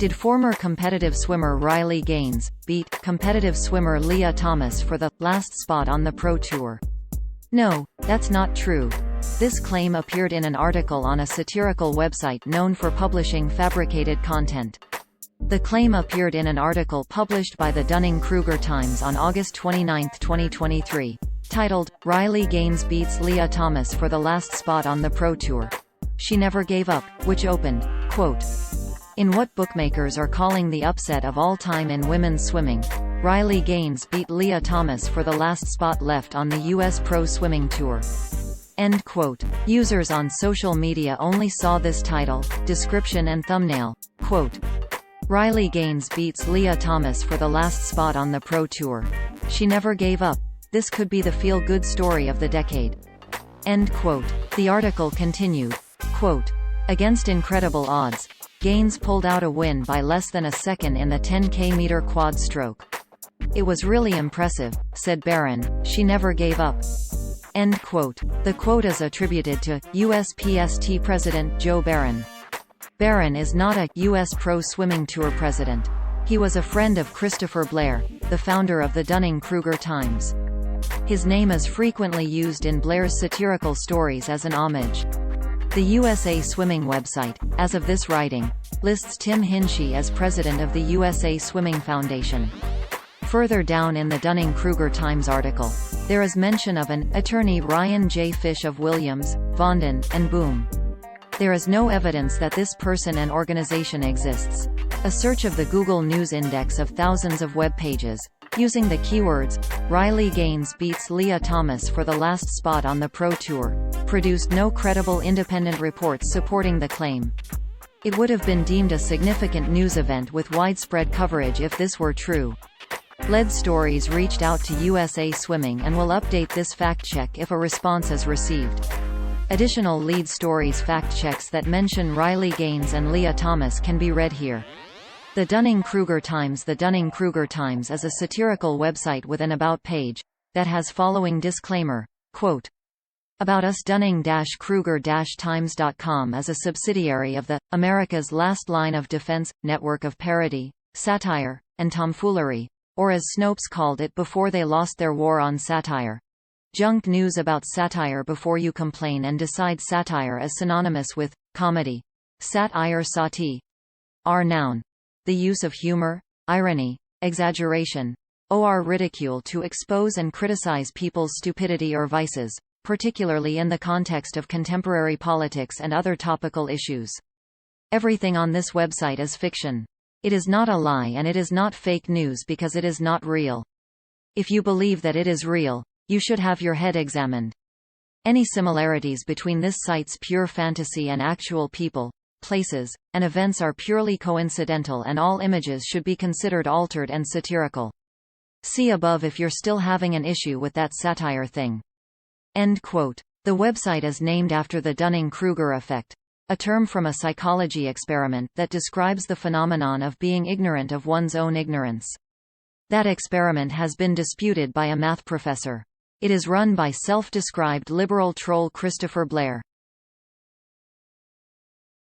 Did former competitive swimmer Riley Gaines beat competitive swimmer Leah Thomas for the last spot on the Pro Tour? No, that's not true. This claim appeared in an article on a satirical website known for publishing fabricated content. The claim appeared in an article published by the Dunning-Kruger Times on August 29, 2023, titled, "Riley Gaines Beats Leah Thomas for the Last Spot on the Pro Tour. She Never Gave Up," which opened, quote, "In what bookmakers are calling the upset of all time in women's swimming, Riley Gaines beat Leah Thomas for the last spot left on the U.S. Pro Swimming Tour." End quote. Users on social media only saw this title, description and thumbnail, quote, "Riley Gaines beats Leah Thomas for the last spot on the Pro Tour. She never gave up. This could be the feel-good story of the decade." End quote. The article continued, quote, "Against incredible odds, Gaines pulled out a win by less than a second in the 10K meter quad stroke. It was really impressive," said Barron. "She never gave up." End quote. The quote is attributed to USPST President Joe Barron. Barron is not a U.S. Pro Swimming Tour president. He was a friend of Christopher Blair, the founder of the Dunning-Kruger Times. His name is frequently used in Blair's satirical stories as an homage. The USA Swimming website, as of this writing, lists Tim Hinchey as president of the USA Swimming Foundation. Further down in the Dunning-Kruger Times article, there is mention of an attorney Ryan J. Fish of Williams, Vondon, and Boom. There is no evidence that this person and organization exists. A search of the Google News index of thousands of web pages, using the keywords, "Riley Gaines beats Leah Thomas for the last spot on the Pro Tour," produced no credible independent reports supporting the claim. It would have been deemed a significant news event with widespread coverage if this were true. Lead Stories reached out to USA Swimming and will update this fact-check if a response is received. Additional Lead Stories fact-checks that mention Riley Gaines and Leah Thomas can be read here. The Dunning-Kruger Times. The Dunning-Kruger Times is a satirical website with an About page, that has following disclaimer, quote, "About Us Dunning-Kruger-Times.com is a subsidiary of the America's Last Line of Defense network of parody, satire, and tomfoolery, or as Snopes called it before they lost their war on satire. Junk news about satire before you complain and decide satire is synonymous with comedy. SATIRE noun. The use of humor, irony, exaggeration, or ridicule to expose and criticize people's stupidity or vices, particularly in the context of contemporary politics and other topical issues. Everything on this website is fiction. It is not a lie and it is not fake news because it is not real. If you believe that it is real, you should have your head examined. Any similarities between this site's pure fantasy and actual people, places, and events are purely coincidental, and all images should be considered altered and satirical. See above if you're still having an issue with that satire thing." End quote. The website is named after the Dunning-Kruger effect, a term from a psychology experiment that describes the phenomenon of being ignorant of one's own ignorance. That experiment has been disputed by a math professor. It is run by self-described liberal troll Christopher Blair.